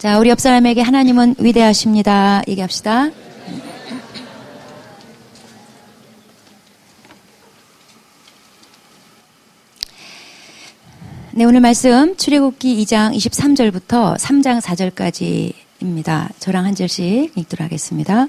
자, 우리 옆 사람에게 하나님은 위대하십니다. 얘기합시다. 네, 오늘 말씀 출애굽기 2장 23절부터 3장 4절까지입니다. 저랑 한 절씩 읽도록 하겠습니다.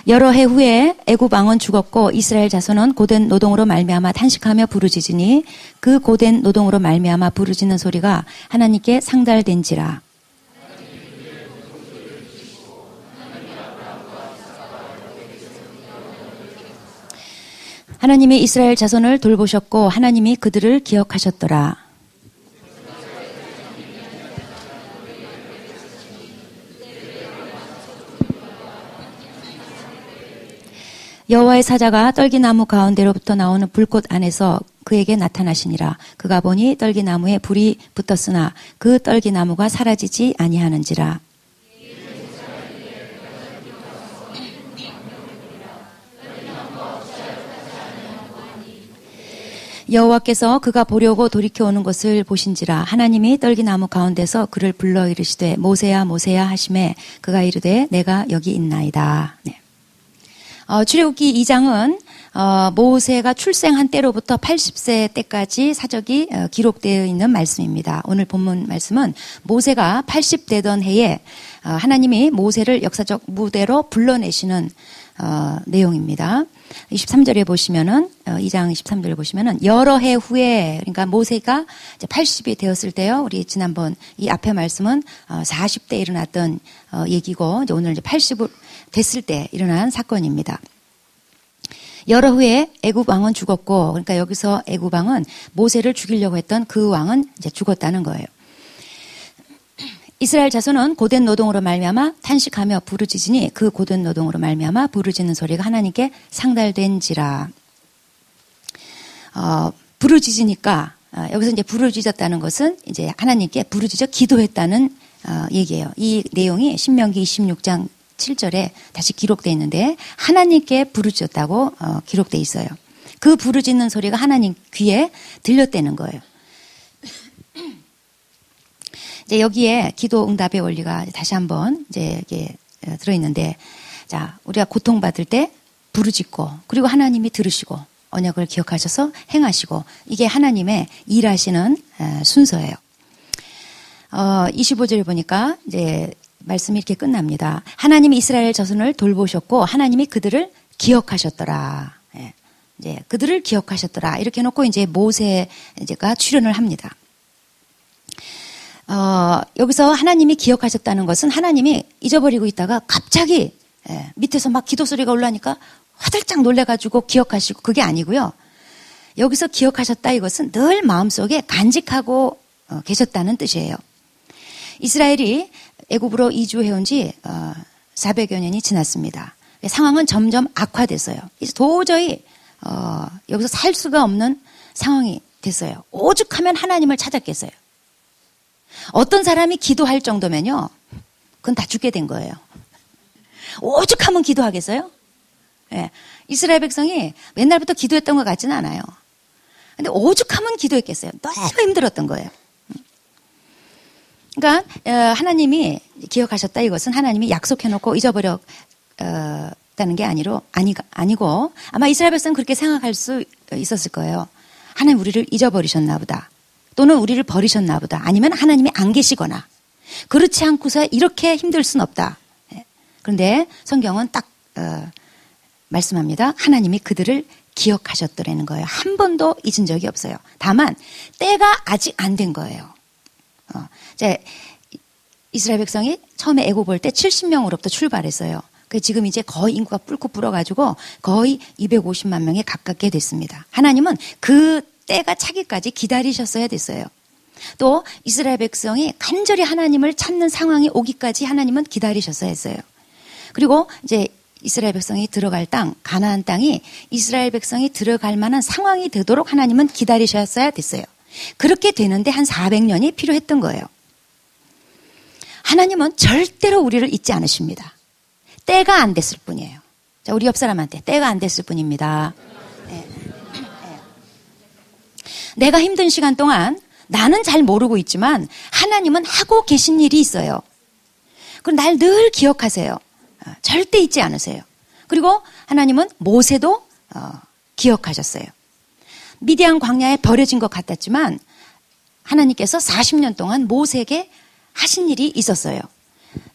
여러 해 후에 애굽 왕은 죽었고 이스라엘 자손은 고된 노동으로 말미암아 탄식하며 부르짖으니 그 고된 노동으로 말미암아 부르짖는 소리가 하나님께 상달된지라. 하나님이 이스라엘 자손을 돌보셨고 하나님이 그들을 기억하셨더라. 여호와의 사자가 떨기나무 가운데로부터 나오는 불꽃 안에서 그에게 나타나시니라. 그가 보니 떨기나무에 불이 붙었으나 그 떨기나무가 사라지지 아니하는지라. 여호와께서 그가 보려고 돌이켜 오는 것을 보신지라. 하나님이 떨기나무 가운데서 그를 불러 이르시되 모세야 모세야 하시매 그가 이르되 내가 여기 있나이다. 네. 출애굽기 2장은 모세가 출생한 때로부터 80세 때까지 사적이 기록되어 있는 말씀입니다. 오늘 본문 말씀은 모세가 80되던 해에 하나님이 모세를 역사적 무대로 불러내시는 내용입니다. 23절에 보시면은 2장 23절에 보시면은 여러 해 후에, 그러니까 모세가 이제 80이 되었을 때요. 우리 지난번 이 앞에 말씀은 40대 일어났던 얘기고 이제 오늘 이제 80을 됐을 때 일어난 사건입니다. 여러 후에 애굽 왕은 죽었고, 그러니까 여기서 애굽 왕은 모세를 죽이려고 했던 그 왕은 이제 죽었다는 거예요. 이스라엘 자손은 고된 노동으로 말미암아 탄식하며 부르짖으니 그 고된 노동으로 말미암아 부르짖는 소리가 하나님께 상달된지라. 부르짖으니까 여기서 이제 부르짖었다는 것은 이제 하나님께 부르짖어 기도했다는 얘기예요. 이 내용이 신명기 26장 7절에 다시 기록되어 있는데 하나님께 부르짖었다고 기록되어 있어요. 그 부르짖는 소리가 하나님 귀에 들렸다는 거예요. 이제 여기에 기도 응답의 원리가 다시 한번 이제 이게 들어있는데, 자, 우리가 고통받을 때 부르짖고, 그리고 하나님이 들으시고, 언약을 기억하셔서 행하시고, 이게 하나님의 일하시는 순서예요. 25절을 보니까 이제 말씀이 이렇게 끝납니다. 하나님이 이스라엘 자손을 돌보셨고, 하나님이 그들을 기억하셨더라. 예. 이제 그들을 기억하셨더라. 이렇게 해놓고 이제 모세가 출연을 합니다. 여기서 하나님이 기억하셨다는 것은 하나님이 잊어버리고 있다가 갑자기 밑에서 막 기도 소리가 올라오니까 화들짝 놀래가지고 기억하시고, 그게 아니고요. 여기서 기억하셨다 이것은 늘 마음속에 간직하고 계셨다는 뜻이에요. 이스라엘이 애굽으로 이주해온 지 400여 년이 지났습니다. 상황은 점점 악화됐어요. 이제 도저히 여기서 살 수가 없는 상황이 됐어요. 오죽하면 하나님을 찾았겠어요. 어떤 사람이 기도할 정도면요, 그건 다 죽게 된 거예요. 오죽하면 기도하겠어요? 예. 이스라엘 백성이 옛날부터 기도했던 것 같지는 않아요. 근데 오죽하면 기도했겠어요. 너무 힘들었던 거예요. 그러니까 하나님이 기억하셨다 이것은 하나님이 약속해놓고 잊어버렸다는 게 아니고 아마 이스라엘 백성은 그렇게 생각할 수 있었을 거예요. 하나님 우리를 잊어버리셨나 보다. 또는 우리를 버리셨나 보다. 아니면 하나님이 안 계시거나. 그렇지 않고서 이렇게 힘들 순 없다. 그런데 성경은 딱 말씀합니다. 하나님이 그들을 기억하셨더라는 거예요. 한 번도 잊은 적이 없어요. 다만 때가 아직 안 된 거예요. 이제 이스라엘 백성이 처음에 애굽 올 때 70명으로부터 출발했어요. 지금 이제 거의 인구가 뿔고 불어가지고 거의 250만 명에 가깝게 됐습니다. 하나님은 그 때가 차기까지 기다리셨어야 됐어요. 또 이스라엘 백성이 간절히 하나님을 찾는 상황이 오기까지 하나님은 기다리셨어야 했어요. 그리고 이제 이스라엘 백성이 들어갈 땅, 가나안 땅이 이스라엘 백성이 들어갈 만한 상황이 되도록 하나님은 기다리셨어야 됐어요. 그렇게 되는데 한 400년이 필요했던 거예요. 하나님은 절대로 우리를 잊지 않으십니다. 때가 안 됐을 뿐이에요. 자, 우리 옆 사람한테 때가 안 됐을 뿐입니다. 네. 내가 힘든 시간 동안 나는 잘 모르고 있지만 하나님은 하고 계신 일이 있어요. 그럼 날 늘 기억하세요. 절대 잊지 않으세요. 그리고 하나님은 모세도 기억하셨어요. 미디안 광야에 버려진 것 같았지만 하나님께서 40년 동안 모세에게 하신 일이 있었어요.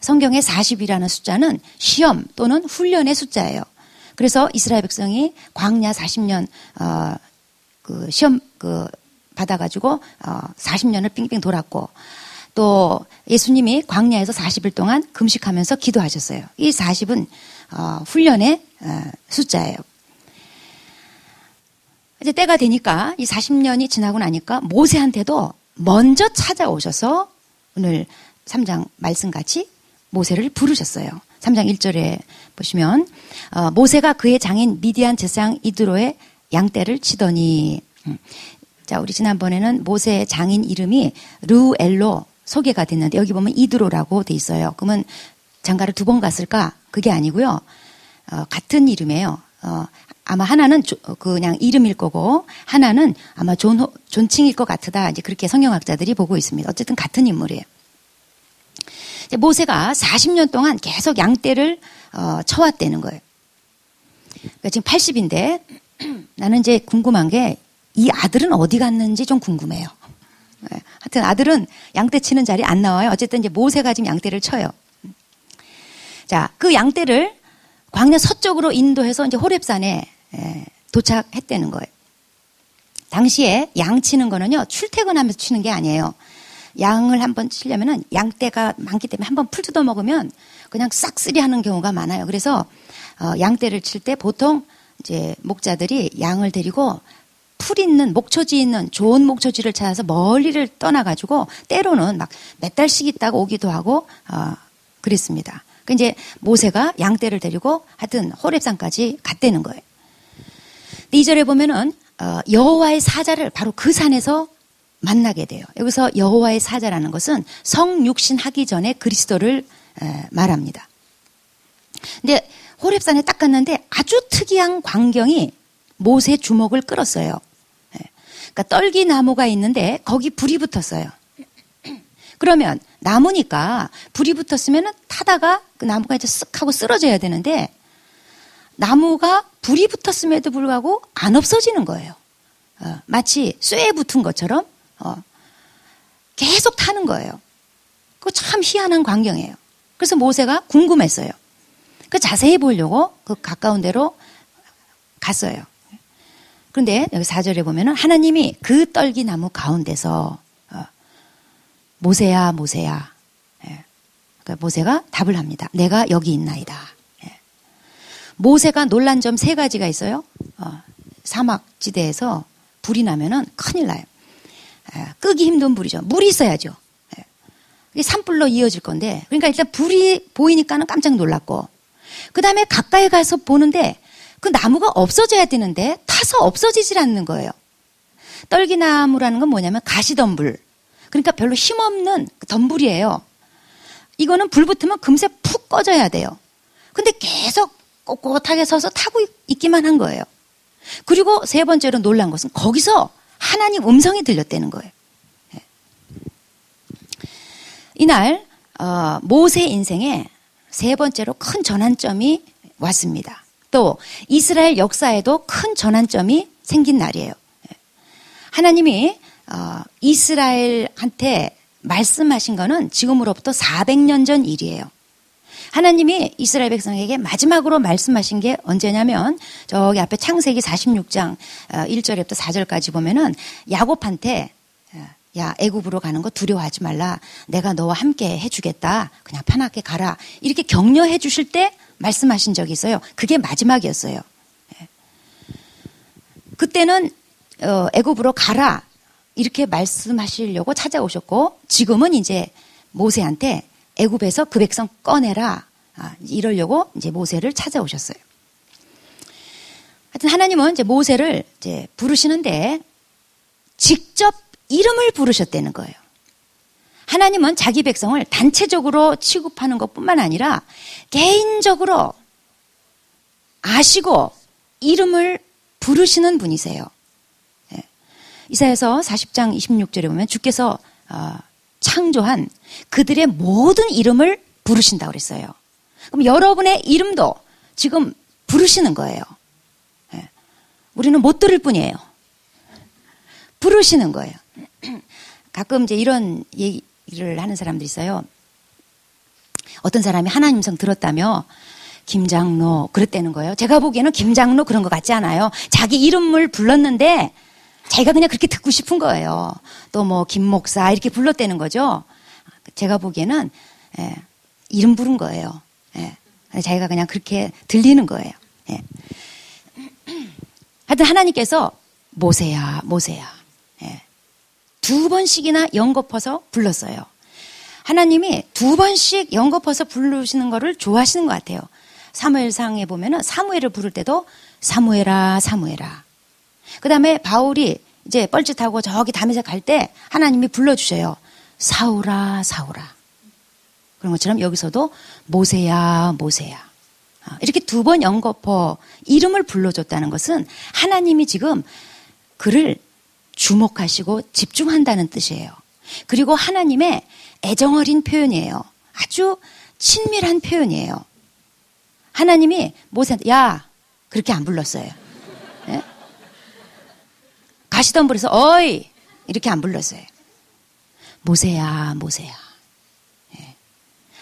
성경의 40이라는 숫자는 시험 또는 훈련의 숫자예요. 그래서 이스라엘 백성이 광야 40년 시험 받아가지고 40년을 빙빙 돌았고, 또 예수님이 광야에서 40일 동안 금식하면서 기도하셨어요. 이 40은 훈련의 숫자예요. 이제 때가 되니까 이 40년이 지나고 나니까 모세한테도 먼저 찾아오셔서 오늘 3장 말씀같이 모세를 부르셨어요. 3장 1절에 보시면 모세가 그의 장인 미디안 제사장 이드로의 양떼를 치더니, 자, 우리 지난번에는 모세의 장인 이름이 르우엘로 소개가 됐는데 여기 보면 이드로라고 돼 있어요. 그러면 장가를 2번 갔을까? 그게 아니고요. 같은 이름이에요. 아마 하나는 그냥 이름일 거고 하나는 아마 존칭일 것 같다. 이제 그렇게 성경학자들이 보고 있습니다. 어쨌든 같은 인물이에요. 모세가 40년 동안 계속 양떼를 쳐왔다는 거예요. 그러니까 지금 80인데 나는 이제 궁금한 게 이 아들은 어디 갔는지 좀 궁금해요. 하여튼 아들은 양떼 치는 자리 안 나와요. 어쨌든 이제 모세가 지금 양떼를 쳐요. 자, 그 양떼를 광야 서쪽으로 인도해서 이제 호렙산에 도착했다는 거예요. 당시에 양 치는 거는요, 출퇴근하면서 치는 게 아니에요. 양을 한번 치려면은 양떼가 많기 때문에 한번 풀 뜯어 먹으면 그냥 싹쓸이 하는 경우가 많아요. 그래서 양떼를 칠 때 보통 이제 목자들이 양을 데리고 풀 있는 목초지 있는 좋은 목초지를 찾아서 멀리를 떠나가지고 때로는 막 몇 달씩 있다가 오기도 하고 그랬습니다. 그 이제 모세가 양떼를 데리고 하여튼 호렙산까지 갔다는 거예요. 2절에 보면은 여호와의 사자를 바로 그 산에서 만나게 돼요. 여기서 여호와의 사자라는 것은 성육신 하기 전에 그리스도를 말합니다. 근데 호렙산에 딱 갔는데 아주 특이한 광경이 모세의 주목을 끌었어요. 그러니까 떨기나무가 있는데 거기 불이 붙었어요. 그러면 나무니까 불이 붙었으면 타다가 그 나무가 이제 쓱 하고 쓰러져야 되는데 나무가 불이 붙었음에도 불구하고 안 없어지는 거예요. 마치 쇠에 붙은 것처럼 계속 타는 거예요. 그거 참 희한한 광경이에요. 그래서 모세가 궁금했어요. 그 자세히 보려고 그 가까운 데로 갔어요. 그런데 여기 4절에 보면은 하나님이 그 떨기나무 가운데서 모세야, 모세야. 그러니까 모세가 답을 합니다. 내가 여기 있나이다. 모세가 놀란 점 3가지가 있어요. 사막지대에서 불이 나면은 큰일 나요. 끄기 힘든 불이죠. 물이 있어야죠. 이게 산불로 이어질 건데, 그러니까 일단 불이 보이니까는 깜짝 놀랐고, 그 다음에 가까이 가서 보는데 그 나무가 없어져야 되는데 타서 없어지질 않는 거예요. 떨기나무라는 건 뭐냐면 가시덤불. 그러니까 별로 힘없는 덤불이에요. 이거는 불 붙으면 금세 푹 꺼져야 돼요. 근데 계속 꼿꼿하게 서서 타고 있기만 한 거예요. 그리고 3번째로 놀란 것은 거기서 하나님 음성이 들렸다는 거예요. 이날 모세 인생에 3번째로 큰 전환점이 왔습니다. 또 이스라엘 역사에도 큰 전환점이 생긴 날이에요. 하나님이 이스라엘한테 말씀하신 거는 지금으로부터 400년 전 일이에요. 하나님이 이스라엘 백성에게 마지막으로 말씀하신 게 언제냐면 저기 앞에 창세기 46장 1절부터 4절까지 보면은 야곱한테 야, 애굽으로 가는 거 두려워하지 말라. 내가 너와 함께 해주겠다. 그냥 편하게 가라. 이렇게 격려해 주실 때 말씀하신 적이 있어요. 그게 마지막이었어요. 그때는 애굽으로 가라. 이렇게 말씀하시려고 찾아오셨고 지금은 이제 모세한테 애굽에서 그 백성 꺼내라. 이러려고 이제 모세를 찾아오셨어요. 하여튼 하나님은 이제 모세를 이제 부르시는데 직접 이름을 부르셨다는 거예요. 하나님은 자기 백성을 단체적으로 취급하는 것뿐만 아니라 개인적으로 아시고 이름을 부르시는 분이세요. 이사야서 40장 26절에 보면 주께서 창조한 그들의 모든 이름을 부르신다고 그랬어요. 그럼 여러분의 이름도 지금 부르시는 거예요. 예. 우리는 못 들을 뿐이에요. 부르시는 거예요. 가끔 이제 이런 얘기를 하는 사람들이 있어요. 어떤 사람이 하나님 성 들었다며 김장로 그랬다는 거예요. 제가 보기에는 김장로 그런 것 같지 않아요. 자기 이름을 불렀는데 자기가 그냥 그렇게 듣고 싶은 거예요. 또 뭐 김목사 이렇게 불렀다는 거죠. 제가 보기에는 이름 부른 거예요. 자기가 그냥 그렇게 들리는 거예요. 하여튼 하나님께서 모세야 모세야 2번씩이나 연거퍼서 불렀어요. 하나님이 2번씩 연거퍼서 부르시는 거를 좋아하시는 것 같아요. 사무엘상에 보면은 사무엘을 부를 때도 사무엘아 사무엘아. 그 다음에 바울이 이제 뻘짓하고 저기 담에색 갈 때 하나님이 불러주셔요. 사울아 사울아. 그런 것처럼 여기서도 모세야 모세야. 이렇게 2번 연거퍼 이름을 불러줬다는 것은 하나님이 지금 그를 주목하시고 집중한다는 뜻이에요. 그리고 하나님의 애정어린 표현이에요. 아주 친밀한 표현이에요. 하나님이 모세한테 야 그렇게 안 불렀어요. 네? 가시덤불에서 어이 이렇게 안 불렀어요. 모세야 모세야. 네.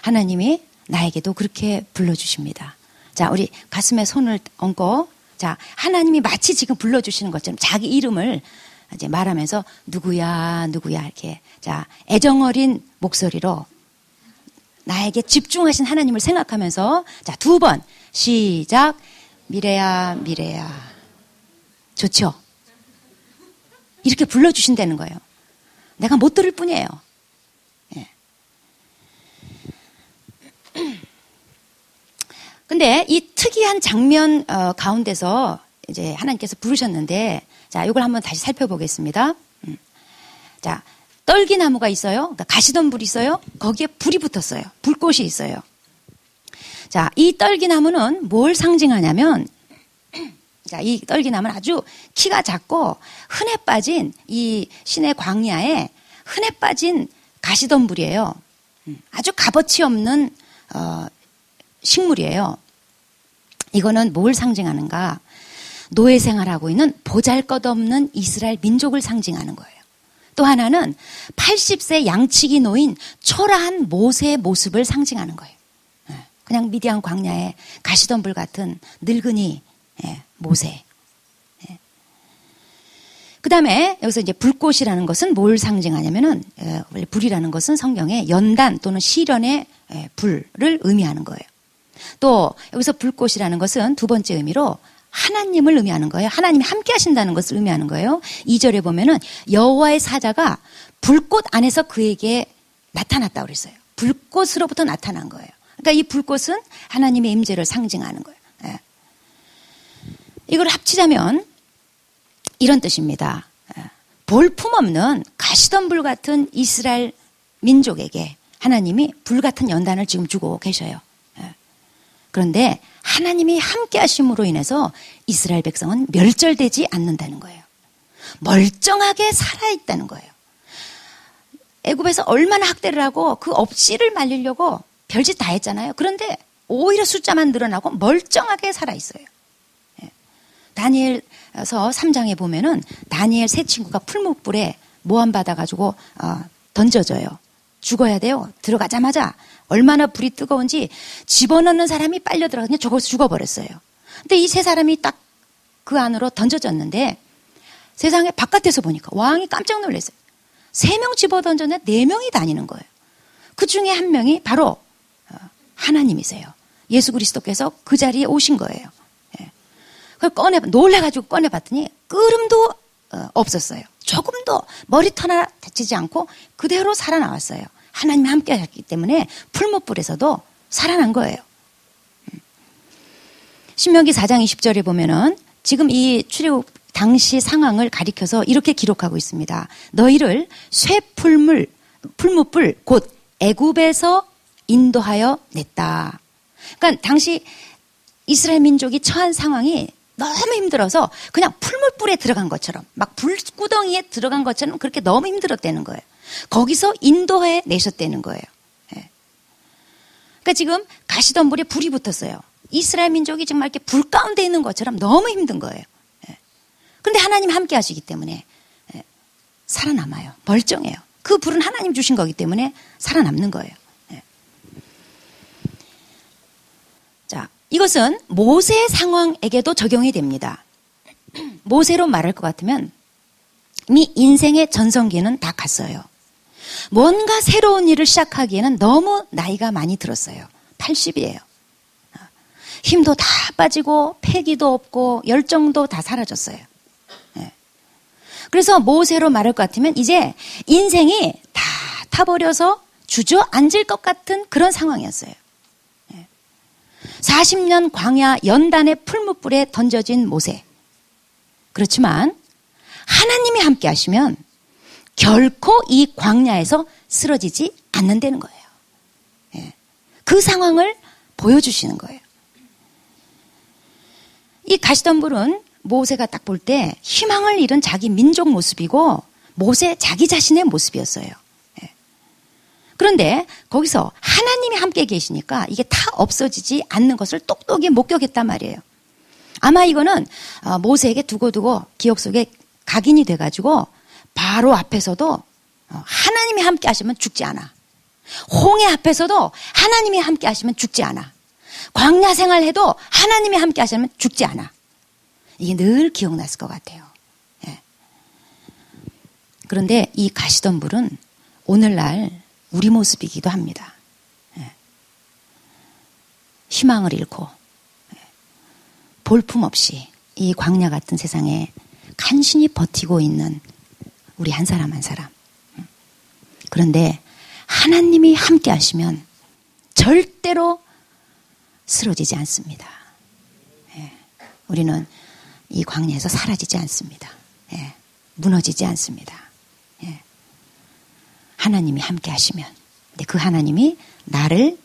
하나님이 나에게도 그렇게 불러주십니다. 자, 우리 가슴에 손을 얹고 자, 하나님이 마치 지금 불러주시는 것처럼 자기 이름을 이제 말하면서 누구야 누구야 이렇게 자 애정어린 목소리로 나에게 집중하신 하나님을 생각하면서 자 2번 시작 미래야 미래야 좋죠? 이렇게 불러주신다는 거예요. 내가 못 들을 뿐이에요. 예. 근데 이 특이한 장면 가운데서 이제 하나님께서 부르셨는데 자, 이걸 한번 다시 살펴보겠습니다. 자, 떨기나무가 있어요. 그러니까 가시덤불이 있어요. 거기에 불이 붙었어요. 불꽃이 있어요. 자, 이 떨기나무는 뭘 상징하냐면 자, 이 떨기나무는 아주 키가 작고 흔해 빠진 이 시내 광야에 흔해 빠진 가시덤불이에요. 아주 값어치 없는 식물이에요. 이거는 뭘 상징하는가? 노예 생활하고 있는 보잘것없는 이스라엘 민족을 상징하는 거예요. 또 하나는 80세 양치기 노인 초라한 모세의 모습을 상징하는 거예요. 그냥 미디안 광야에 가시덤불 같은 늙은이 모세. 그 다음에 여기서 이제 불꽃이라는 것은 뭘 상징하냐면은 원래 불이라는 것은 성경에 연단 또는 시련의 불을 의미하는 거예요. 또 여기서 불꽃이라는 것은 2번째 의미로 하나님을 의미하는 거예요. 하나님이 함께 하신다는 것을 의미하는 거예요. 2절에 보면은 여호와의 사자가 불꽃 안에서 그에게 나타났다고 그랬어요. 불꽃으로부터 나타난 거예요. 그러니까 이 불꽃은 하나님의 임재를 상징하는 거예요. 예. 이걸 합치자면 이런 뜻입니다. 볼품없는 가시덤불 같은 이스라엘 민족에게 하나님이 불 같은 연단을 지금 주고 계셔요. 그런데 하나님이 함께 하심으로 인해서 이스라엘 백성은 멸절되지 않는다는 거예요. 멀쩡하게 살아있다는 거예요. 애굽에서 얼마나 학대를 하고 그 억지를 말리려고 별짓 다 했잖아요. 그런데 오히려 숫자만 늘어나고 멀쩡하게 살아있어요. 다니엘서 3장에 보면은 다니엘 세 친구가 풀무불에 모함받아가지고 던져져요. 죽어야 돼요. 들어가자마자 얼마나 불이 뜨거운지 집어넣는 사람이 빨려 들어가 그냥 저거서 죽어버렸어요. 근데 이 세 사람이 딱 그 안으로 던져졌는데 세상에 바깥에서 보니까 왕이 깜짝 놀랐어요. 3명 집어 던졌는데 4명이 다니는 거예요. 그 중에 한 명이 바로 하나님이세요. 예수 그리스도께서 그 자리에 오신 거예요. 그걸 놀래가지고 꺼내봤더니 끄름도 없었어요. 조금도 머리털 하나 다치지 않고 그대로 살아나왔어요. 하나님이 함께 하셨기 때문에 풀무불에서도 살아난 거예요. 신명기 4장 20절에 보면은 지금 이 출애굽 당시 상황을 가리켜서 이렇게 기록하고 있습니다. 너희를 쇠 풀무불 곧 애굽에서 인도하여 냈다. 그러니까 당시 이스라엘 민족이 처한 상황이 너무 힘들어서 그냥 풀물불에 들어간 것처럼 막 불구덩이에 들어간 것처럼 그렇게 너무 힘들었다는 거예요. 거기서 인도해 내셨다는 거예요. 예. 그러니까 지금 가시던 불에 불이 붙었어요. 이스라엘 민족이 정말 이렇게 불 가운데 있는 것처럼 너무 힘든 거예요. 그런데 하나님 함께 하시기 때문에 살아남아요. 멀쩡해요. 그 불은 하나님 주신 거기 때문에 살아남는 거예요. 자, 이것은 모세 상황에게도 적용이 됩니다. 모세로 말할 것 같으면 이미 인생의 전성기는 다 갔어요. 뭔가 새로운 일을 시작하기에는 너무 나이가 많이 들었어요. 80이에요. 힘도 다 빠지고 패기도 없고 열정도 다 사라졌어요. 그래서 모세로 말할 것 같으면 이제 인생이 다 타버려서 주저앉을 것 같은 그런 상황이었어요. 40년 광야 연단의 풀무불에 던져진 모세. 그렇지만 하나님이 함께 하시면 결코 이 광야에서 쓰러지지 않는다는 거예요. 그 상황을 보여주시는 거예요. 이 가시던 불은 모세가 딱 볼 때 희망을 잃은 자기 민족 모습이고 모세 자기 자신의 모습이었어요. 그런데 거기서 하나님이 함께 계시니까 이게 다 없어지지 않는 것을 똑똑히 목격했단 말이에요. 아마 이거는 모세에게 두고두고 기억 속에 각인이 돼가지고 바로 앞에서도 하나님이 함께 하시면 죽지 않아. 홍해 앞에서도 하나님이 함께 하시면 죽지 않아. 광야 생활해도 하나님이 함께 하시면 죽지 않아. 이게 늘 기억났을 것 같아요. 예. 그런데 이 가시던 불은 오늘날 우리 모습이기도 합니다. 예. 희망을 잃고 볼품없이 이 광야 같은 세상에 간신히 버티고 있는 우리 한 사람 한 사람. 그런데 하나님이 함께 하시면 절대로 쓰러지지 않습니다. 예. 우리는 이 광야에서 사라지지 않습니다. 예. 무너지지 않습니다. 예. 하나님이 함께 하시면, 근데 그 하나님이 나를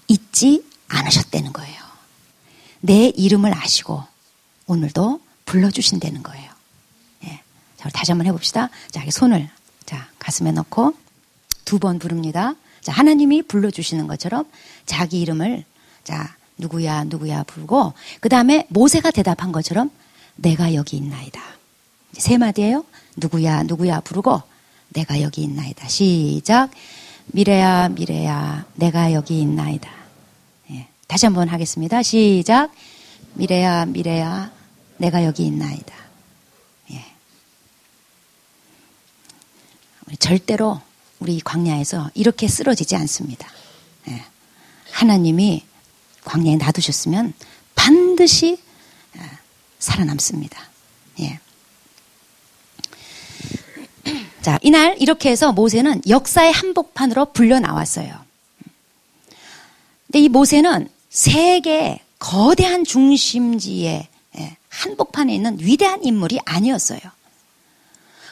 잊지 않으셨다는 거예요. 내 이름을 아시고 오늘도 불러주신다는 거예요. 예. 자, 다시 한번 해봅시다. 자, 손을 가슴에 넣고 2번 부릅니다. 자, 하나님이 불러주시는 것처럼 자기 이름을 누구야 누구야 부르고 그 다음에 모세가 대답한 것처럼 내가 여기 있나이다. 3마디예요. 누구야 누구야 부르고 내가 여기 있나이다. 시작. 미래야 미래야 내가 여기 있나이다. 예. 다시 한번 하겠습니다. 시작. 미래야 미래야 내가 여기 있나이다. 예. 우리 절대로 우리 광야에서 이렇게 쓰러지지 않습니다. 예. 하나님이 광야에 놔두셨으면 반드시 살아남습니다. 예. 자, 이날 이렇게 해서 모세는 역사의 한복판으로 불려 나왔어요. 근데 이 모세는 세계 거대한 중심지의 한복판에 있는 위대한 인물이 아니었어요.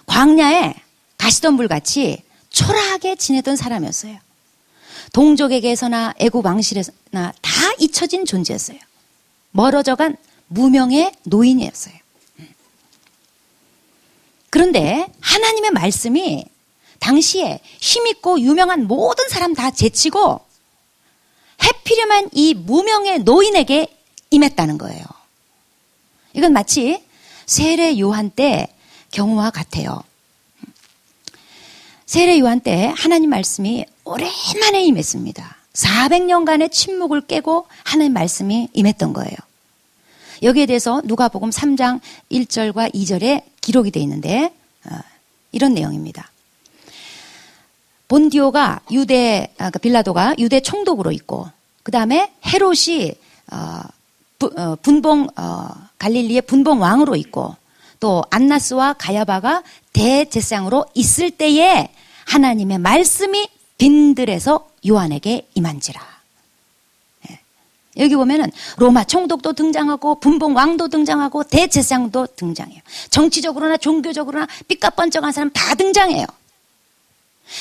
광야에 가시던 불같이 초라하게 지내던 사람이었어요. 동족에게서나 애굽 왕실에서나 다 잊혀진 존재였어요. 멀어져간 무명의 노인이었어요. 그런데 하나님의 말씀이 당시에 힘있고 유명한 모든 사람 다 제치고 해피려만 이 무명의 노인에게 임했다는 거예요. 이건 마치 세례 요한 때 경우와 같아요. 세례 요한 때 하나님 말씀이 오랜만에 임했습니다. 400년간의 침묵을 깨고 하나님 말씀이 임했던 거예요. 여기에 대해서 누가복음 3장 1절과 2절에 기록이 되어 있는데 이런 내용입니다. 본디오가 빌라도가 유대 총독으로 있고 그 다음에 헤롯이 갈릴리의 분봉 왕으로 있고 또 안나스와 가야바가 대제사장으로 있을 때에 하나님의 말씀이 빈들에서 요한에게 임한지라. 예. 여기 보면은 로마 총독도 등장하고 분봉 왕도 등장하고 대제사장도 등장해요. 정치적으로나 종교적으로나 삐까뻔쩍한 사람 다 등장해요.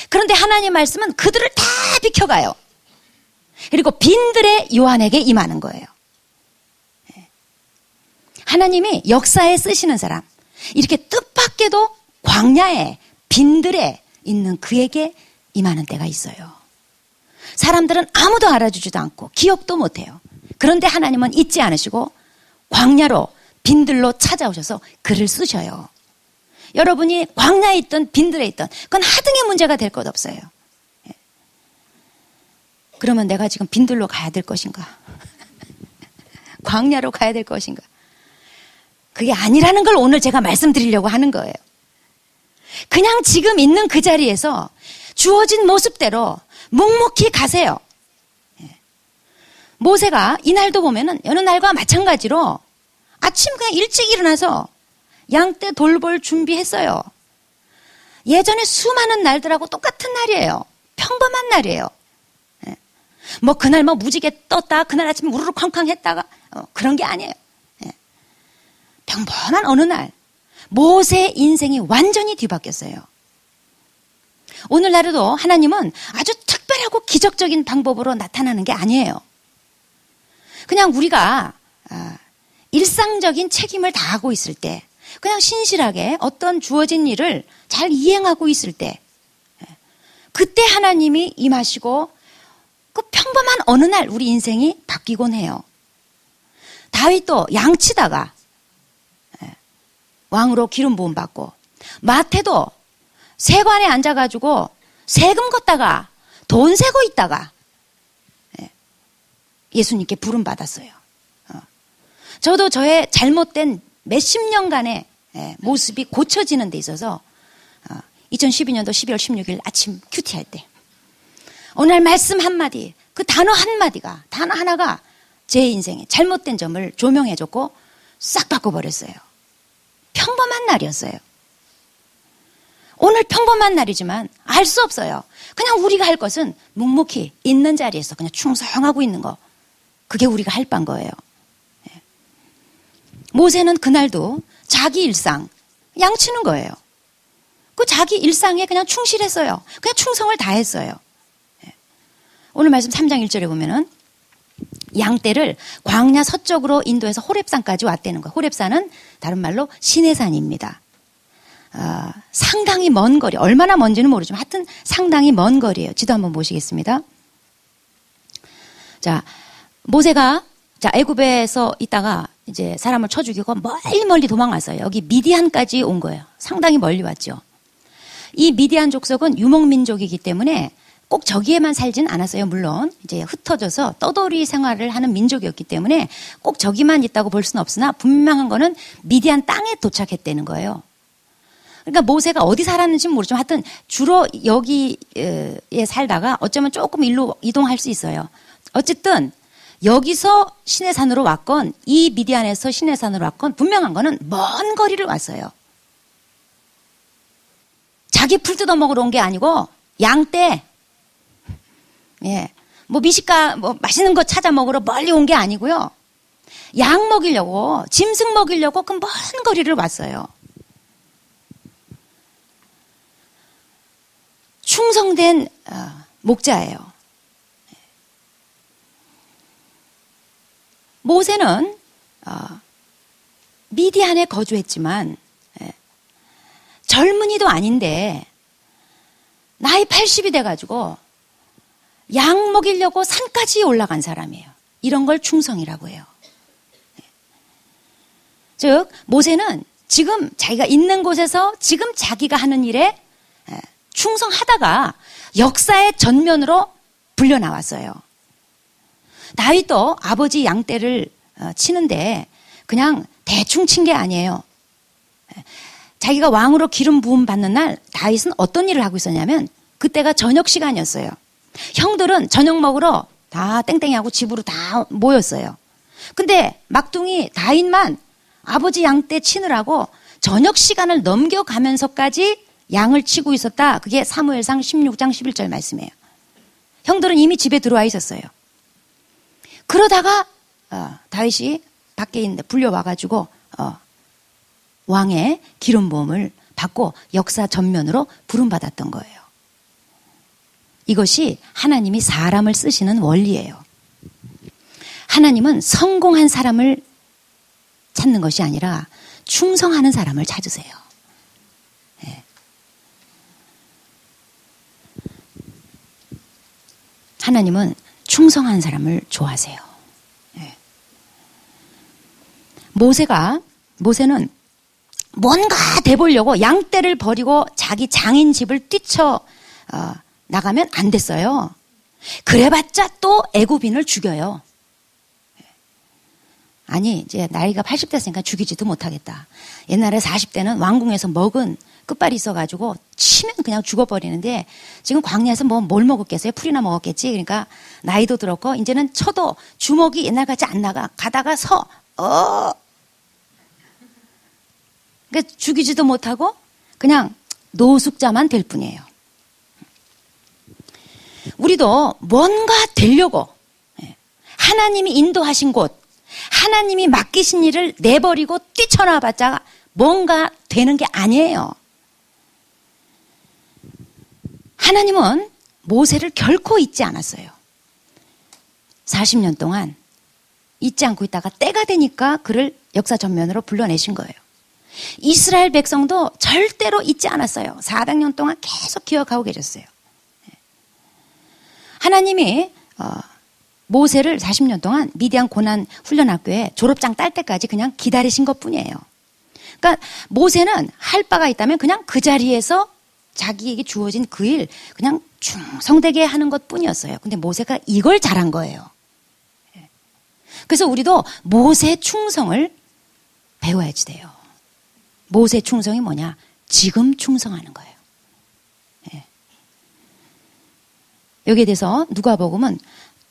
그런데 하나님의 말씀은 그들을 다 비켜가요. 그리고 빈들의 요한에게 임하는 거예요. 예. 하나님이 역사에 쓰시는 사람, 이렇게 뜻밖에도 광야에 빈들에 있는 그에게 임하는 때가 있어요. 사람들은 아무도 알아주지도 않고 기억도 못해요. 그런데 하나님은 잊지 않으시고 광야로 빈들로 찾아오셔서 글을 쓰셔요. 여러분이 광야에 있든 빈들에 있든 그건 하등의 문제가 될 것 없어요. 그러면 내가 지금 빈들로 가야 될 것인가? 광야로 가야 될 것인가? 그게 아니라는 걸 오늘 제가 말씀드리려고 하는 거예요. 그냥 지금 있는 그 자리에서 주어진 모습대로 묵묵히 가세요. 모세가 이날도 보면은 여느 날과 마찬가지로 아침 그냥 일찍 일어나서 양떼 돌볼 준비했어요. 예전에 수많은 날들하고 똑같은 날이에요. 평범한 날이에요. 뭐 그날 뭐 무지개 떴다, 그날 아침에 우르르 쾅쾅 했다가 그런 게 아니에요. 평범한 어느 날 모세의 인생이 완전히 뒤바뀌었어요. 오늘날에도 하나님은 아주 특별하고 기적적인 방법으로 나타나는 게 아니에요. 그냥 우리가 일상적인 책임을 다하고 있을 때, 그냥 신실하게 어떤 주어진 일을 잘 이행하고 있을 때, 그때 하나님이 임하시고 그 평범한 어느 날 우리 인생이 바뀌곤 해요. 다윗도 양치다가 왕으로 기름 부음 받고, 마태도 세관에 앉아가지고 세금 걷다가 돈 세고 있다가 예수님께 부름 받았어요. 저도 저의 잘못된 몇십 년간의 모습이 고쳐지는 데 있어서 2012년도 12월 16일 아침 큐티할 때 어느 날 말씀 한마디, 그 단어 한마디가, 단어 하나가 제 인생에 잘못된 점을 조명해줬고 싹 바꿔버렸어요. 평범한 날이었어요. 오늘 평범한 날이지만 알 수 없어요. 그냥 우리가 할 것은 묵묵히 있는 자리에서 그냥 충성하고 있는 거. 그게 우리가 할 바인 거예요. 모세는 그날도 자기 일상, 양치는 거예요. 그 자기 일상에 그냥 충실했어요. 그냥 충성을 다했어요. 오늘 말씀 3장 1절에 보면은 양떼를 광야 서쪽으로 인도해서 호렙산까지 왔다는 거예요. 호렙산은 다른 말로 시내산입니다. 상당히 먼 거리, 얼마나 먼지는 모르지만 하여튼 상당히 먼 거리예요. 지도 한번 보시겠습니다. 자, 모세가 애굽에서 있다가 이제 사람을 쳐 죽이고 멀리 도망왔어요. 여기 미디안까지 온 거예요. 상당히 멀리 왔죠. 이 미디안 족속은 유목민족이기 때문에 꼭 저기에만 살진 않았어요. 물론 이제 흩어져서 떠돌이 생활을 하는 민족이었기 때문에 꼭 저기만 있다고 볼 수는 없으나 분명한 거는 미디안 땅에 도착했다는 거예요. 그러니까 모세가 어디 살았는지는 모르지만 하여튼 주로 여기에 살다가 어쩌면 조금 일로 이동할 수 있어요. 어쨌든 여기서 시내산으로 왔건 이 미디안에서 시내산으로 왔건 분명한 거는 먼 거리를 왔어요. 자기 풀 뜯어 먹으러 온 게 아니고 양떼, 뭐 미식가 뭐 맛있는 거 찾아 먹으러 멀리 온 게 아니고요. 양 먹이려고, 짐승 먹이려고 그 먼 거리를 왔어요. 충성된 목자예요. 모세는 미디안에 거주했지만 젊은이도 아닌데 나이 80이 돼가지고 양 먹이려고 산까지 올라간 사람이에요. 이런 걸 충성이라고 해요. 즉 모세는 지금 자기가 있는 곳에서 지금 자기가 하는 일에 충성하다가 역사의 전면으로 불려 나왔어요. 다윗도 아버지 양떼를 치는데 그냥 대충 친 게 아니에요. 자기가 왕으로 기름 부음 받는 날 다윗은 어떤 일을 하고 있었냐면 그때가 저녁 시간이었어요. 형들은 저녁 먹으러 다 땡땡이하고 집으로 다 모였어요. 근데 막둥이 다윗만 아버지 양떼 치느라고 저녁 시간을 넘겨가면서까지 양을 치고 있었다. 그게 사무엘상 16장 11절 말씀이에요. 형들은 이미 집에 들어와 있었어요. 그러다가 다윗이 밖에 있는데 불려와가지고 왕의 기름 부음을 받고 역사 전면으로 부름받았던 거예요. 이것이 하나님이 사람을 쓰시는 원리예요. 하나님은 성공한 사람을 찾는 것이 아니라 충성하는 사람을 찾으세요. 예. 하나님은 충성한 사람을 좋아하세요. 예. 모세는 뭔가 돼보려고 양떼를 버리고 자기 장인 집을 뛰쳐 나가면 안 됐어요. 그래봤자 또 애굽인을 죽여요. 아니 이제 나이가 80 됐으니까 죽이지도 못하겠다. 옛날에 40대는 왕궁에서 먹은 끝발이 있어가지고 치면 그냥 죽어버리는데 지금 광야에서 뭘 먹었겠어요? 풀이나 먹었겠지. 그러니까 나이도 들었고 이제는 쳐도 주먹이 옛날같이 안 나가. 가다가 그러니까 죽이지도 못하고 그냥 노숙자만 될 뿐이에요. 우리도 뭔가 되려고 하나님이 인도하신 곳, 하나님이 맡기신 일을 내버리고 뛰쳐나와봤자 뭔가 되는 게 아니에요. 하나님은 모세를 결코 잊지 않았어요. 40년 동안 잊지 않고 있다가 때가 되니까 그를 역사 전면으로 불러내신 거예요. 이스라엘 백성도 절대로 잊지 않았어요. 400년 동안 계속 기억하고 계셨어요. 하나님이 모세를 40년 동안 미디안 고난 훈련학교에 졸업장 딸 때까지 그냥 기다리신 것뿐이에요. 그러니까 모세는 할 바가 있다면 그냥 그 자리에서 자기에게 주어진 그 일 그냥 충성되게 하는 것뿐이었어요. 근데 모세가 이걸 잘한 거예요. 그래서 우리도 모세 충성을 배워야지 돼요. 모세 충성이 뭐냐? 지금 충성하는 거예요. 여기에 대해서 누가복음은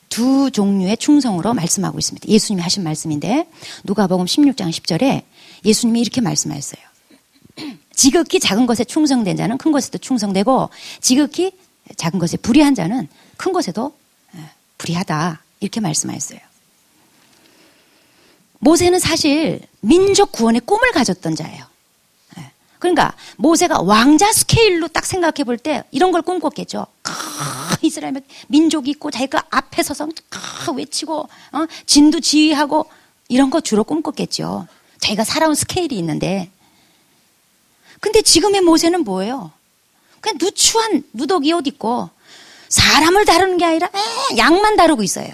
두 종류의 충성으로 말씀하고 있습니다. 예수님이 하신 말씀인데 누가복음 16장 10절에 예수님이 이렇게 말씀하셨어요. 지극히 작은 것에 충성된 자는 큰 것에도 충성되고 지극히 작은 것에 불의한 자는 큰 것에도 불의하다. 이렇게 말씀하셨어요. 모세는 사실 민족 구원의 꿈을 가졌던 자예요. 그러니까 모세가 왕자 스케일로 딱 생각해 볼 때 이런 걸 꿈꿨겠죠. 이스라엘 민족이 있고 자기가 앞에 서서 외치고 진두 지휘하고 이런 거 주로 꿈꿨겠죠. 자기가 살아온 스케일이 있는데. 근데 지금의 모세는 뭐예요? 그냥 누추한 누더기 옷 입고 사람을 다루는 게 아니라 양만 다루고 있어요.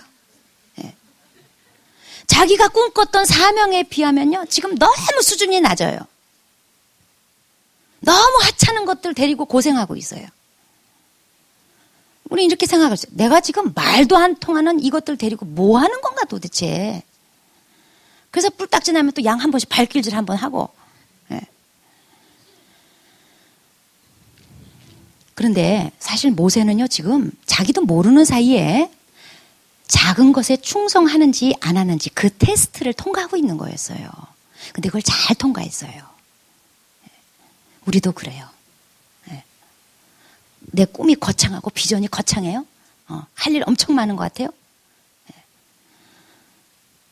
자기가 꿈꿨던 사명에 비하면요 지금 너무 수준이 낮아요. 너무 하찮은 것들 데리고 고생하고 있어요. 우리 이렇게 생각했어요. 내가 지금 말도 안 통하는 이것들 데리고 뭐 하는 건가 도대체. 그래서 뿔딱 지나면 또 양 한 번씩 발길질 한번 하고. 그런데 사실 모세는요 지금 자기도 모르는 사이에 작은 것에 충성하는지 안 하는지 그 테스트를 통과하고 있는 거였어요. 근데 그걸 잘 통과했어요. 우리도 그래요. 내 꿈이 거창하고 비전이 거창해요. 할 일 엄청 많은 것 같아요.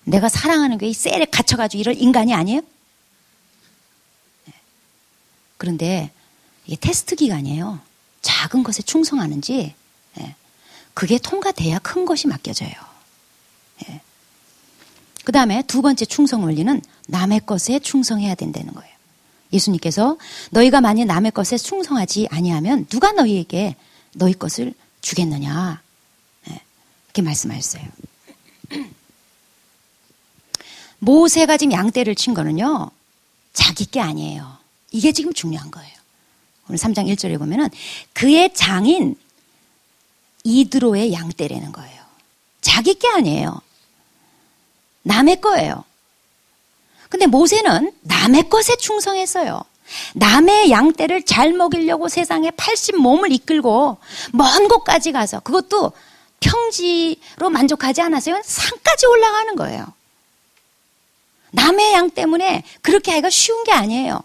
내가 사랑하는 게 이 셀에 갇혀가지고 이럴 인간이 아니에요. 그런데 이게 테스트 기간이에요. 작은 것에 충성하는지 그게 통과돼야 큰 것이 맡겨져요. 그 다음에 두 번째 충성 원리는 남의 것에 충성해야 된다는 거예요. 예수님께서 너희가 만일 남의 것에 충성하지 아니하면 누가 너희에게 너희 것을 주겠느냐 이렇게 말씀하셨어요. 모세가 지금 양떼를 친 거는요 자기 게 아니에요. 이게 지금 중요한 거예요. 오늘 3장 1절에 보면은 그의 장인 이드로의 양떼라는 거예요. 자기 게 아니에요. 남의 거예요. 근데 모세는 남의 것에 충성했어요. 남의 양떼를 잘 먹이려고 세상에 80몸을 이끌고 먼 곳까지 가서 그것도 평지로 만족하지 않았어요. 산까지 올라가는 거예요. 남의 양 때문에 그렇게 하기가 쉬운 게 아니에요.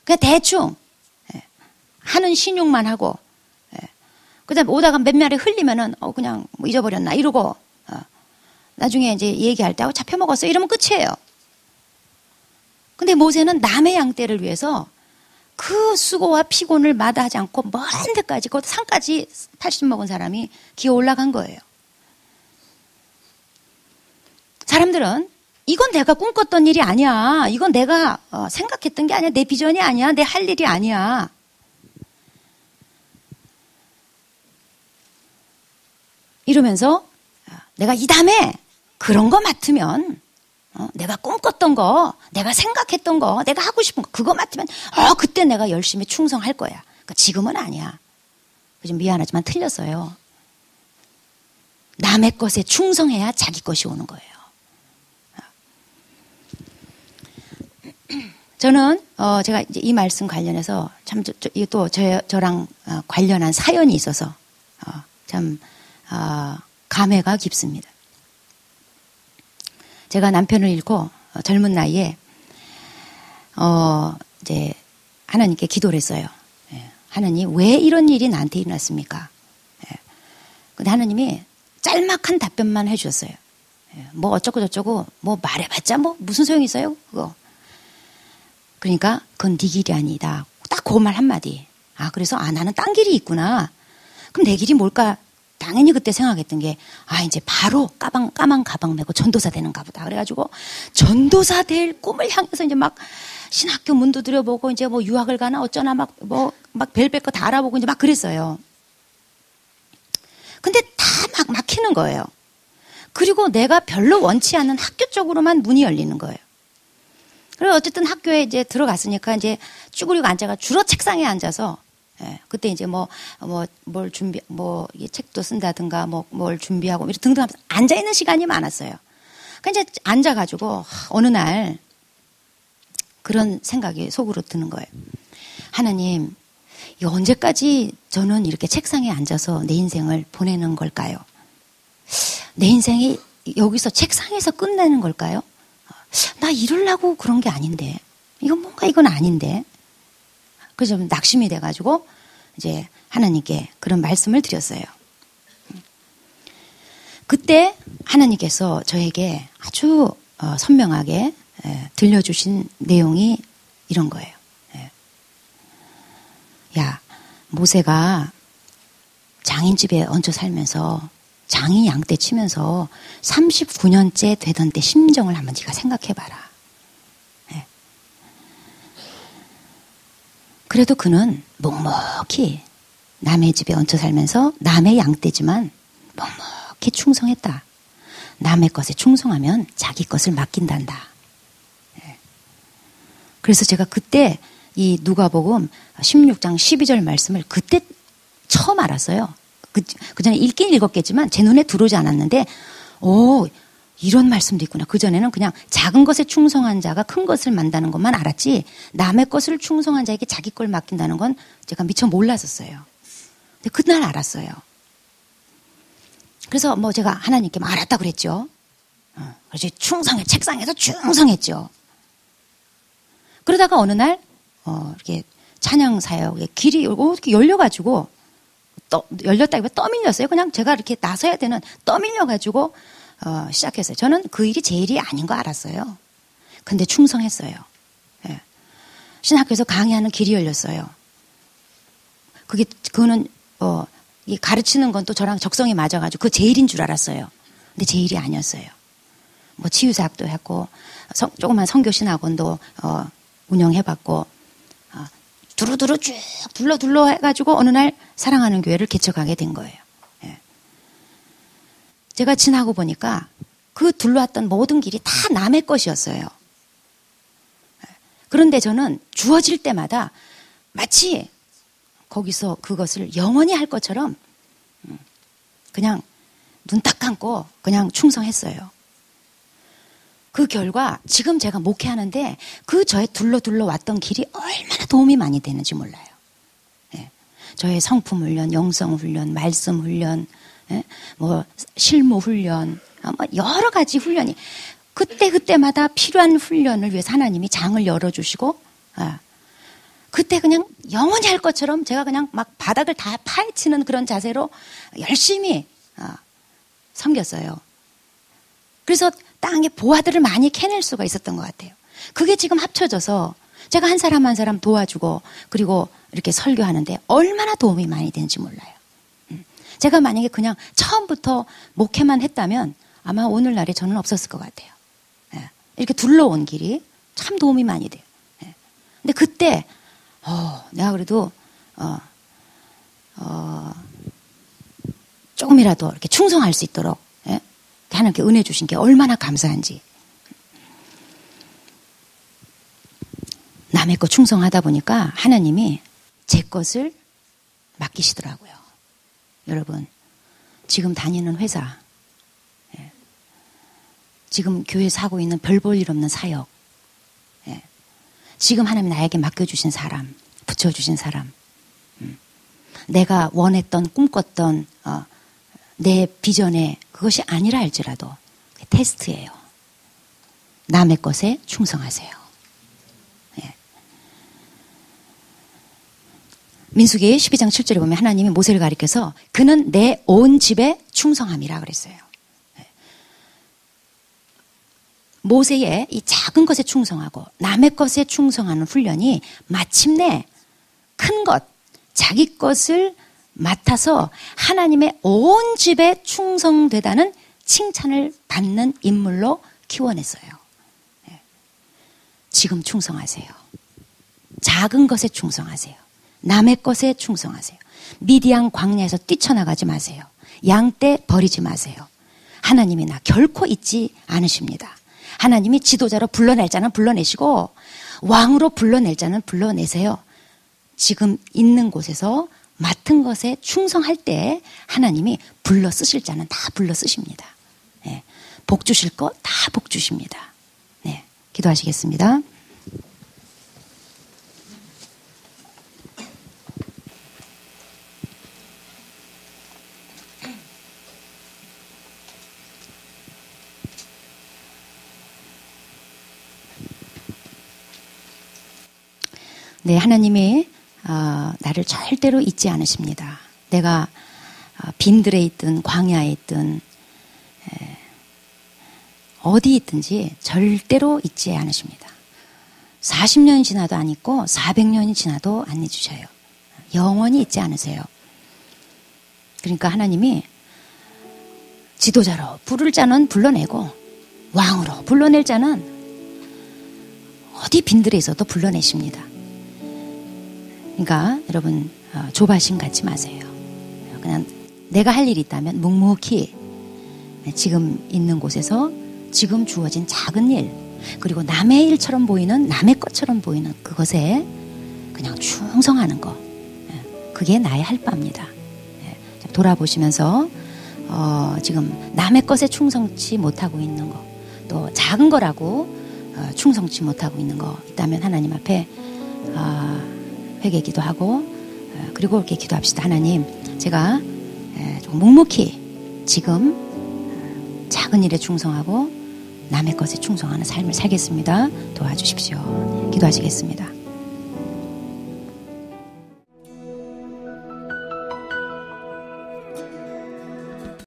그냥 대충 하는 신용만 하고 그다음에 오다가 몇 마리 흘리면은 그냥 뭐 잊어버렸나 이러고 나중에 이제 얘기할 때 잡혀 먹었어 이러면 끝이에요. 근데 모세는 남의 양떼를 위해서 그 수고와 피곤을 마다하지 않고 먼 데까지 그 산까지 80 먹은 사람이 기어 올라간 거예요. 사람들은 이건 내가 꿈꿨던 일이 아니야. 이건 내가 생각했던 게 아니야. 내 비전이 아니야. 내 할 일이 아니야. 이러면서 내가 이 다음에 그런 거 맡으면 내가 꿈꿨던 거, 내가 생각했던 거, 내가 하고 싶은 거 그거 맡으면 그때 내가 열심히 충성할 거야. 그러니까 지금은 아니야. 좀 미안하지만 틀렸어요. 남의 것에 충성해야 자기 것이 오는 거예요. 저는 제가 이제 이 말씀 관련해서 참 또 저랑 관련한 사연이 있어서 참 감회가 깊습니다. 제가 남편을 잃고 젊은 나이에 이제 하나님께 기도를 했어요. 하나님, 왜 이런 일이 나한테 일어났습니까? 근데 하나님이 짤막한 답변만 해주셨어요. 뭐 어쩌고 저쩌고 뭐 말해봤자 뭐 무슨 소용이 있어요? 그거. 그러니까 그건 네 길이 아니다. 딱 그 말 한마디. 그래서 나는 딴 길이 있구나. 그럼 내 길이 뭘까? 당연히 그때 생각했던 게 이제 바로 까만 가방 메고 전도사 되는가 보다. 그래가지고 전도사 될 꿈을 향해서 이제 막 신학교 문도 들여보고 이제 뭐 유학을 가나 어쩌나 막 별별 거 다 알아보고 이제 막 그랬어요. 근데 다 막 막히는 거예요. 그리고 내가 별로 원치 않는 학교 쪽으로만 문이 열리는 거예요. 그리고 어쨌든 학교에 이제 들어갔으니까 이제 쭈그리고 앉아가 주로 책상에 앉아서 그때 이제 뭘 준비, 책도 쓴다든가 뭘 준비하고 이렇게 등등 하면서 앉아있는 시간이 많았어요. 그러니까 이제 앉아가지고 어느 날 그런 생각이 속으로 드는 거예요. 하나님, 언제까지 저는 이렇게 책상에 앉아서 내 인생을 보내는 걸까요? 내 인생이 여기서 책상에서 끝내는 걸까요? 나 이러려고 그런 게 아닌데. 이건 아닌데. 그래서 좀 낙심이 돼가지고 이제 하나님께 그런 말씀을 드렸어요. 그때 하나님께서 저에게 아주 선명하게 들려주신 내용이 이런 거예요. 야, 모세가 장인집에 얹혀 살면서 장인 양떼 치면서 39년째 되던 때 심정을 한번 네가 생각해봐라. 그래도 그는 묵묵히 남의 집에 얹혀 살면서 남의 양떼지만 묵묵히 충성했다. 남의 것에 충성하면 자기 것을 맡긴단다. 그래서 제가 그때 이 누가복음 16장 12절 말씀을 그때 처음 알았어요. 그 전에 읽긴 읽었겠지만 제 눈에 들어오지 않았는데 이런 말씀도 있구나. 그전에는 그냥 작은 것에 충성한 자가 큰 것을 만다는 것만 알았지 남의 것을 충성한 자에게 자기 걸 맡긴다는 건 제가 미처 몰랐었어요. 근데 그날 알았어요. 그래서 제가 하나님께 알았다고 그랬죠. 그래서 책상에서 충성했죠. 그러다가 어느 날 이렇게 찬양 사역의 길이 이렇게 열려가지고 열렸다기보다 떠밀렸어요. 그냥 제가 이렇게 나서야 되는 떠밀려가지고 시작했어요. 저는 그 일이 제 일이 아닌 거 알았어요. 근데 충성했어요. 신학교에서 강의하는 길이 열렸어요. 그거는 가르치는 건 또 저랑 적성이 맞아가지고 그거 제 일인 줄 알았어요. 근데 제 일이 아니었어요. 치유사학도 했고 조그만 선교신학원도 운영해봤고 두루두루 쭉 둘러 해가지고 어느 날 사랑하는 교회를 개척하게 된 거예요. 제가 지나고 보니까 그 둘러왔던 모든 길이 다 남의 것이었어요. 그런데 저는 주어질 때마다 마치 거기서 그것을 영원히 할 것처럼 그냥 눈 딱 감고 그냥 충성했어요. 그 결과 지금 제가 목회하는데 그 저의 둘러 왔던 길이 얼마나 도움이 많이 되는지 몰라요. 저의 성품 훈련, 영성 훈련, 말씀 훈련, 실무 훈련, 여러 가지 훈련이 그때마다 필요한 훈련을 위해서 하나님이 장을 열어주시고 그때 그냥 영원히 할 것처럼 제가 그냥 막 바닥을 다 파헤치는 그런 자세로 열심히 섬겼어요. 그래서 땅에 보화들을 많이 캐낼 수가 있었던 것 같아요. 그게 지금 합쳐져서 제가 한 사람 한 사람 도와주고 그리고 이렇게 설교하는데 얼마나 도움이 많이 되는지 몰라요. 제가 만약에 그냥 처음부터 목회만 했다면 아마 오늘날에 저는 없었을 것 같아요. 이렇게 둘러온 길이 참 도움이 많이 돼요. 예. 근데 그때 내가 그래도 조금이라도 이렇게 충성할 수 있도록 하나님께 은혜 주신 게 얼마나 감사한지. 남의 거 충성하다 보니까 하나님이 제 것을 맡기시더라고요. 여러분, 지금 다니는 회사, 지금 교회에서 하고 있는 별 볼 일 없는 사역, 지금 하나님 나에게 맡겨주신 사람, 붙여주신 사람, 내가 원했던, 꿈꿨던 내 비전에 그것이 아니라 할지라도 테스트예요. 남의 것에 충성하세요. 민수기 12장 7절에 보면 하나님이 모세를 가리켜서 그는 내 온 집에 충성함이라 그랬어요. 모세의 이 작은 것에 충성하고 남의 것에 충성하는 훈련이 마침내 큰 것, 자기 것을 맡아서 하나님의 온 집에 충성되다는 칭찬을 받는 인물로 키워냈어요. 지금 충성하세요. 작은 것에 충성하세요. 남의 것에 충성하세요. 미디안 광야에서 뛰쳐나가지 마세요. 양떼 버리지 마세요. 하나님이 나 결코 잊지 않으십니다. 하나님이 지도자로 불러낼 자는 불러내시고 왕으로 불러낼 자는 불러내세요. 지금 있는 곳에서 맡은 것에 충성할 때 하나님이 불러 쓰실 자는 다 불러 쓰십니다. 네. 복 주실 거 다 복 주십니다. 네. 기도하시겠습니다. 네, 하나님이 나를 절대로 잊지 않으십니다. 내가 빈들에 있든 광야에 있든 어디 있든지 절대로 잊지 않으십니다. 40년이 지나도 안 잊고 400년이 지나도 안 잊으셔요. 영원히 잊지 않으세요. 그러니까 하나님이 지도자로 부를 자는 불러내고 왕으로 불러낼 자는 어디 빈들에 있어도 불러내십니다. 그러니까 여러분 조바심 갖지 마세요. 그냥 내가 할 일이 있다면 묵묵히 지금 있는 곳에서 지금 주어진 작은 일, 그리고 남의 일처럼 보이는, 남의 것처럼 보이는 그것에 그냥 충성하는 거, 그게 나의 할 바입니다. 돌아보시면서 지금 남의 것에 충성치 못하고 있는 거, 또 작은 거라고 충성치 못하고 있는 거 있다면 하나님 앞에 회개 기도하고, 그리고 이렇게 기도합시다. 하나님, 제가 좀 묵묵히 지금 작은 일에 충성하고 남의 것에 충성하는 삶을 살겠습니다. 도와주십시오. 기도하시겠습니다.